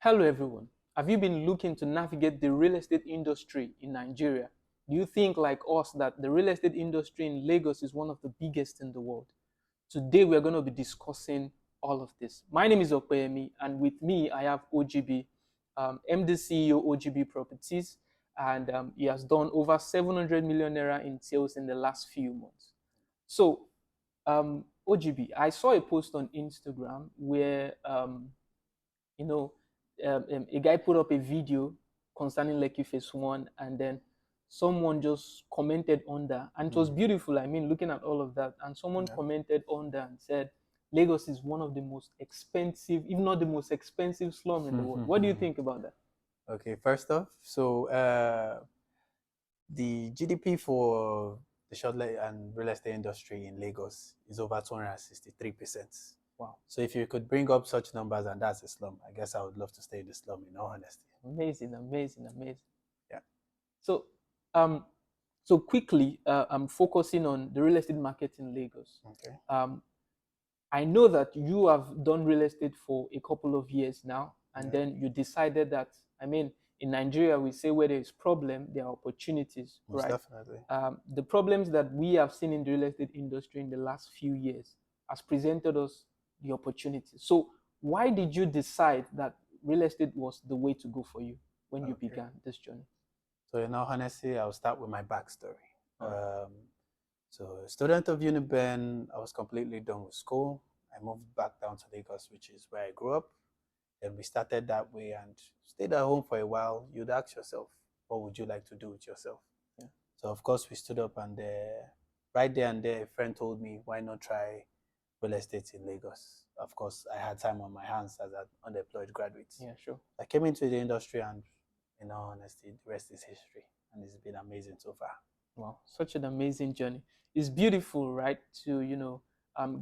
Hello everyone. Have you been looking to navigate the real estate industry in Nigeria? Do you think, like us, that the real estate industry in Lagos is one of the biggest in the world? Today we're going to be discussing all of this. My name is Opeyemi, and with me I have OGB, MD CEO OGB Properties, and he has done over 700 million naira in sales in the last few months. So, OGB, I saw a post on Instagram where you know, a guy put up a video concerning Lekki Phase 1, and then someone just commented on that. And it was beautiful. I mean, looking at all of that. And someone Yeah. commented on that and said, Lagos is one of the most expensive, if not the most expensive slum in the world. What do you think about that? Okay, first off, the GDP for the shortlet and real estate industry in Lagos is over 263%. Wow. So if you could bring up such numbers and that's a slum, I guess I would love to stay in the slum, in all honesty. Amazing, amazing, amazing. Yeah. So, um, so quickly, I'm focusing on the real estate market in Lagos. Okay. I know that you have done real estate for a couple of years now, and Yeah. then you decided that, I mean, in Nigeria, we say where there is problem, there are opportunities, Most right? definitely. The problems that we have seen in the real estate industry in the last few years has presented us the opportunities. So why did you decide that real estate was the way to go for you when you Okay. began this journey? So in all honesty, I'll start with my backstory. All right. So student of Uniben, I was completely done with school. I moved back down to Lagos, which is where I grew up. Then we started that way and stayed at home for a while. You'd ask yourself, what would you like to do with yourself? Yeah. So of course we stood up and right there and there, a friend told me, why not try real estate in Lagos? Of course, I had time on my hands as an unemployed graduate. Yeah, sure. I came into the industry and in all honesty, the rest is history. And it's been amazing so far. Wow, such an amazing journey. It's beautiful, right? To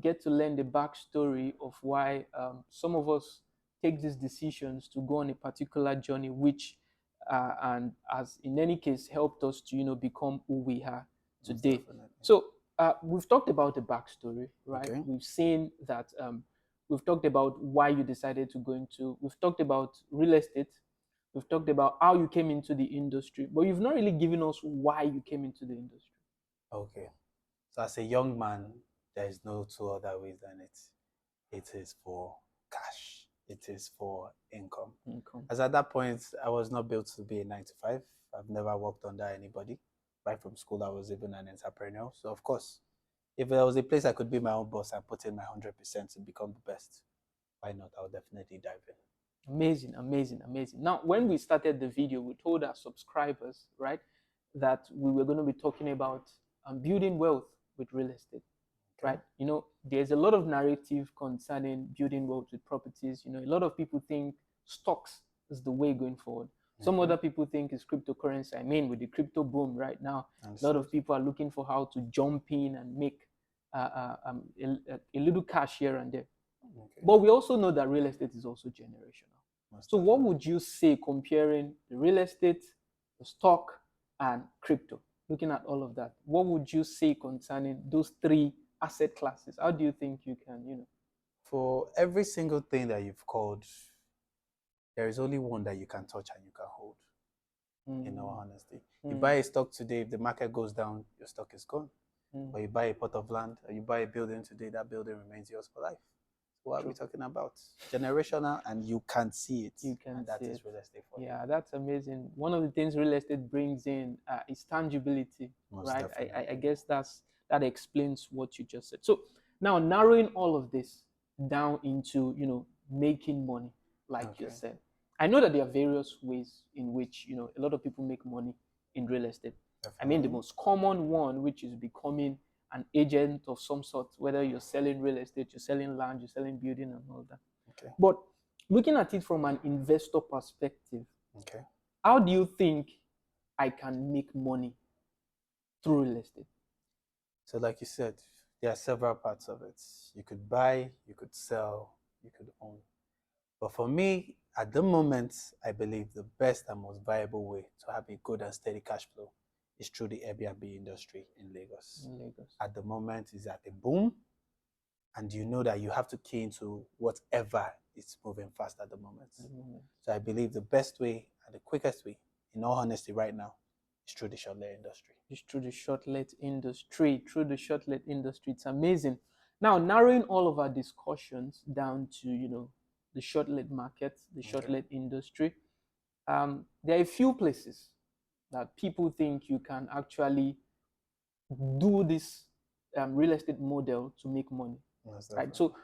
get to learn the backstory of why some of us take these decisions to go on a particular journey, which and as in any case helped us to become who we are today. So we've talked about the backstory, right? Okay. We've seen that we've talked about why you decided to go into. We've talked about real estate. We've talked about how you came into the industry, but you've not really given us why you came into the industry. Okay. So as a young man, there is no two other ways than it. It is for cash. It is for income. Income. As at that point, I was not built to be a 9 to 5. I've never worked under anybody. Right from school, I was even an entrepreneur. So of course, if there was a place I could be my own boss and put in my 100% to become the best, why not? I'll definitely dive in. Amazing, amazing, amazing. Now, when we started the video, we told our subscribers, right, that we were going to be talking about building wealth with real estate, Okay. right? There's a lot of narrative concerning building wealth with properties. A lot of people think stocks is the way going forward. Some other people think it's cryptocurrency. I mean, with the crypto boom right now, a lot of people are looking for how to jump in and make a little cash here and there. Okay. But we also know that real estate is also generational. Most So what definitely. would you say comparing the real estate, the stock, and crypto? Looking at all of that, what would you say concerning those three asset classes? How do you think you can? For every single thing that you've called, there is only one that you can touch and you can hold. In all honesty, you buy a stock today, if the market goes down, your stock is gone. Or you buy a plot of land, or you buy a building today, that building remains yours for life. What are we talking about? Generational, and you can see it. You can and that see is it. real estate for you. Yeah, that's amazing. One of the things real estate brings in is tangibility, Most right? definitely. I guess that explains what you just said. So now narrowing all of this down into making money, like you Okay. said. I know that there are various ways in which a lot of people make money in real estate. I mean, the Definitely. most common one, which is becoming an agent of some sort, whether you're selling real estate, you're selling land, you're selling building, and all that. Okay. But looking at it from an investor perspective, Okay. how do you think I can make money through real estate? So, like you said, there are several parts of it. You could buy, you could sell, you could own. But for me, at the moment, I believe the best and most viable way to have a good and steady cash flow is through the Airbnb industry in Lagos. In Lagos. At the moment, is at a boom. and you know that you have to key into whatever is moving fast at the moment. So I believe the best way and the quickest way, in all honesty, right now, is through the shortlet industry. It's through the shortlet industry. Through the shortlet industry, it's amazing. Now, narrowing all of our discussions down to the shortlet market, the shortlet industry, there are a few places that people think you can actually do this real estate model to make money. Right. So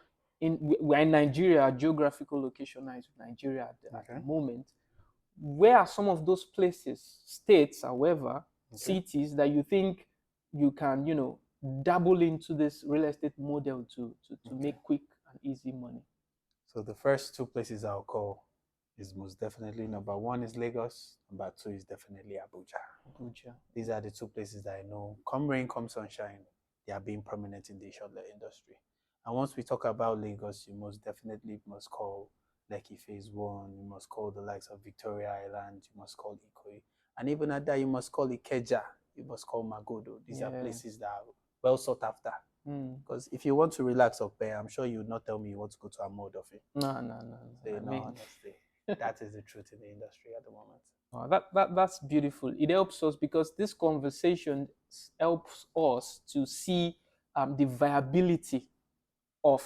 we're in Nigeria. Our geographical location is Nigeria at the moment. Where are some of those places, states, however, cities that you think you can, dabble into this real estate model to make quick and easy money? So the first two places I'll call is most definitely number one is Lagos, number two is definitely Abuja. These are the two places that I know, come rain, come sunshine, they are being prominent in the shortlet industry. And once we talk about Lagos, you most definitely must call Lekki Phase 1, you must call the likes of Victoria Island, you must call Ikoyi, and even at that, you must call Ikeja, you must call Magodo. These are places that are well sought after. Because if you want to relax up there, I'm sure you would not tell me you want to go to a mode of it. No. Honestly, that is the truth in the industry at the moment. Oh, that's beautiful. It helps us because this conversation helps us to see the viability of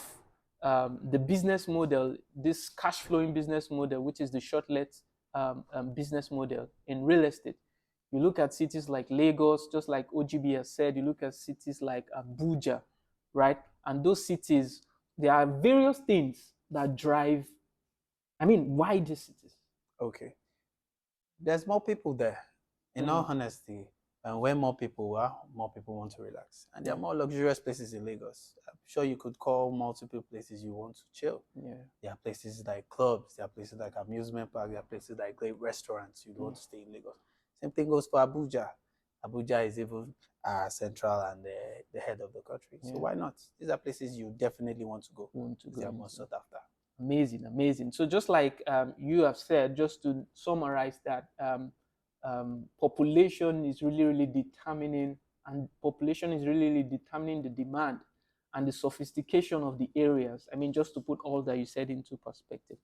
the business model, this cash flowing business model, which is the shortlet business model in real estate. You look at cities like Lagos, just like OGB has said, you look at cities like Abuja, right? And those cities, there are various things that drive, why these cities? Okay. There's more people there. In all honesty, and where more people are, more people want to relax. And there are more luxurious places in Lagos. I'm sure you could call multiple places you want to chill. There are places like clubs, there are places like amusement park, there are places like great restaurants you'd want to stay in Lagos. Same thing goes for Abuja. Abuja is even central and the head of the country. So why not? These are places you definitely want to go. They are more sought after. Amazing. So just like you have said, just to summarize that, population is really determining, and population is really determining the demand and the sophistication of the areas. Just to put all that you said into perspective.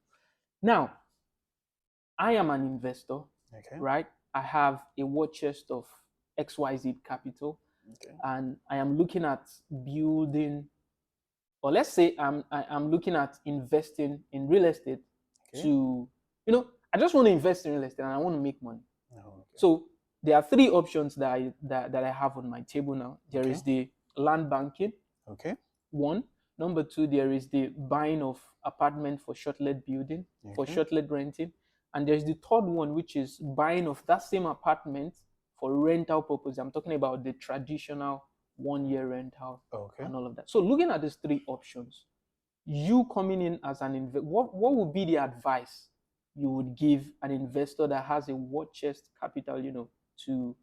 Now, I am an investor, right? I have a war chest of XYZ capital, and I am looking at building, or let's say I'm looking at investing in real estate to, I just want to invest in real estate and I want to make money. So there are three options that I have on my table now. There is the land banking. One. Number two, there is the buying of apartment for shortlet building, for shortlet renting. And there's the third one, which is buying of that same apartment for rental purpose. I'm talking about the traditional 1 year rental and all of that. So looking at these three options, you coming in as an investor, what would be the advice you would give an investor that has a war chest capital, to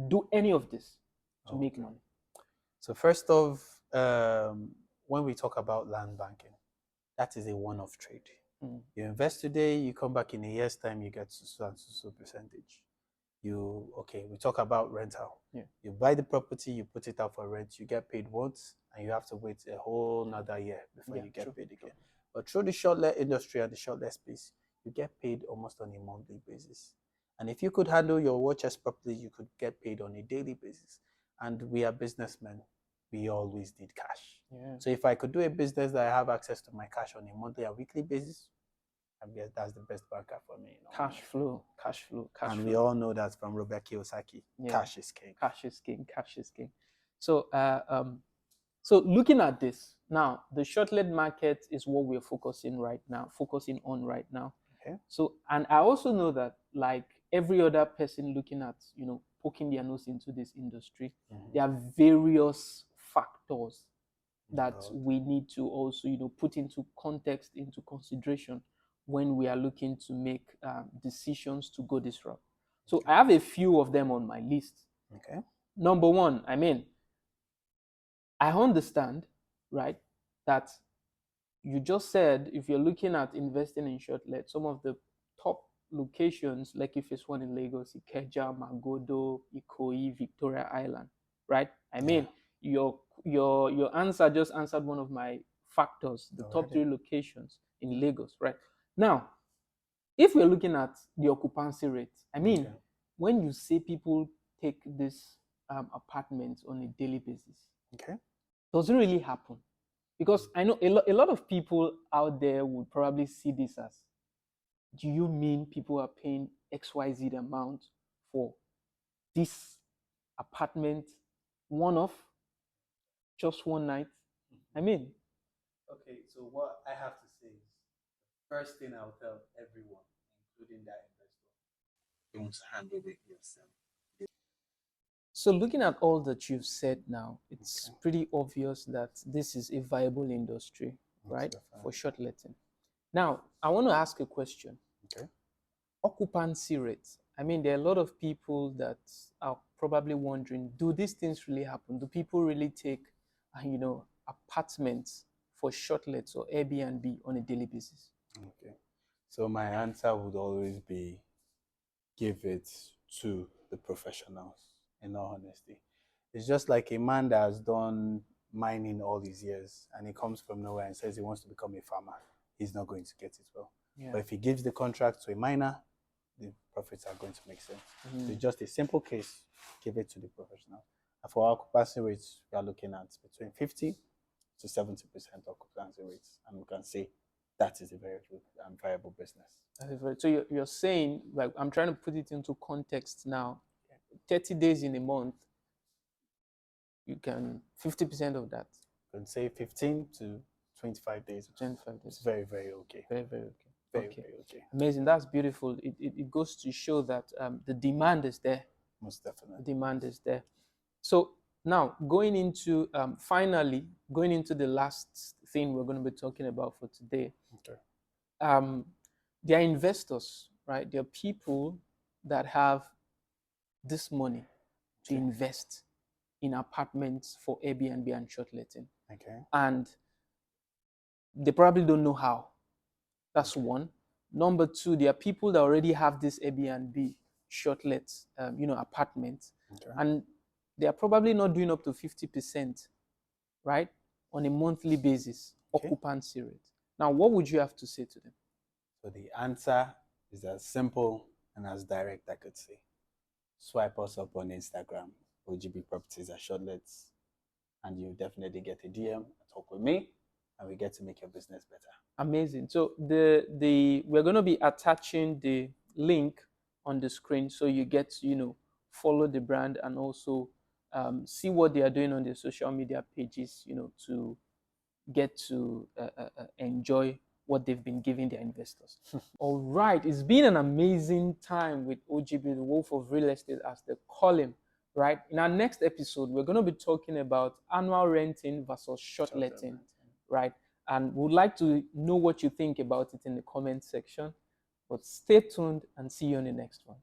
do any of this to make money? So first off, when we talk about land banking, that is a one-off trade. You invest today, you come back in a year's time, you get so percentage. We talk about rental. You buy the property, you put it out for rent, you get paid once, and you have to wait a whole another year before you get paid again. But through the shortlet industry and the shortlet space, you get paid almost on a monthly basis. And if you could handle your war chest properly, you could get paid on a daily basis. And we are businessmen. We always need cash. So if I could do a business that I have access to my cash on a monthly and weekly basis, I guess that's the best banker for me. Cash flow. And we all know that from Robert Kiyosaki. Cash is king. Cash is king. So, so looking at this now, the shortlet market is what we're focusing on right now. So, and I also know that, like every other person looking at, poking their nose into this industry, there are various factors that we need to also, put into context, into consideration when we are looking to make decisions to go this route. So I have a few of them on my list. Number one, I understand, right, that you just said if you're looking at investing in shortlet, some of the top locations, like if it's one in Lagos, Ikeja, Magodo, Ikoyi, Victoria Island, right? Your answer just answered one of my factors, the top Alrighty. 3 locations in Lagos, right? Now, if we're looking at the occupancy rate, I mean, Okay. when you say people take this apartments on a daily basis, Okay. does it really happen? Because I know a lot of people out there would probably see this as, do you mean people are paying XYZ amount for this apartment, one off, just one night? I mean, Okay, so what I have to say is, first thing I'll tell everyone, including that investor, don't handle it yourself. so looking at all that you've said now, it's Okay. pretty obvious that this is a viable industry, right, for short letting. Now, I want to ask a question. Okay. Occupancy rates. I mean, there are a lot of people that are probably wondering, do these things really happen? Do people really take, apartments for shortlets or Airbnb on a daily basis? Okay. So my answer would always be, give it to the professionals, in all honesty. It's just like a man that has done mining all these years and he comes from nowhere and says he wants to become a farmer. He's not going to get it well. Yeah. But if he gives the contract to a miner, the profits are going to make sense. So it's just a simple case, give it to the professional. And for our occupancy rates, we are looking at between 50 to 70% occupancy rates. And we can say that is a very good and viable business. So you're saying, like, I'm trying to put it into context now, 30 days in a month, you can 50% of that. You can say 15 to 25 days. 25 days. It's very, very okay. Very, very okay. Very, very okay. Amazing. That's beautiful. It goes to show that the demand is there. Most definitely. The demand is there. So now going into finally going into the last thing we're going to be talking about for today. Okay. There are investors, right? There are people that have this money to invest in apartments for Airbnb and short letting. Okay. And they probably don't know how. That's one. Number two, there are people that already have this Airbnb shortlet, apartments, and they are probably not doing up to 50%, right, on a monthly basis, occupancy rate. Now, what would you have to say to them? So the answer is as simple and as direct I could say. Swipe us up on Instagram, OGB Properties at Shortlets, and you definitely get a DM, talk with me, and we get to make your business better. Amazing. So we're going to be attaching the link on the screen so you get to, follow the brand and also see what they are doing on their social media pages, to get to enjoy what they've been giving their investors. All right. It's been an amazing time with OGB, the Wolf of Real Estate, as they call him, right? In our next episode, we're going to be talking about annual renting versus short letting, right? And would like to know what you think about it in the comment section. But stay tuned and see you on the next one.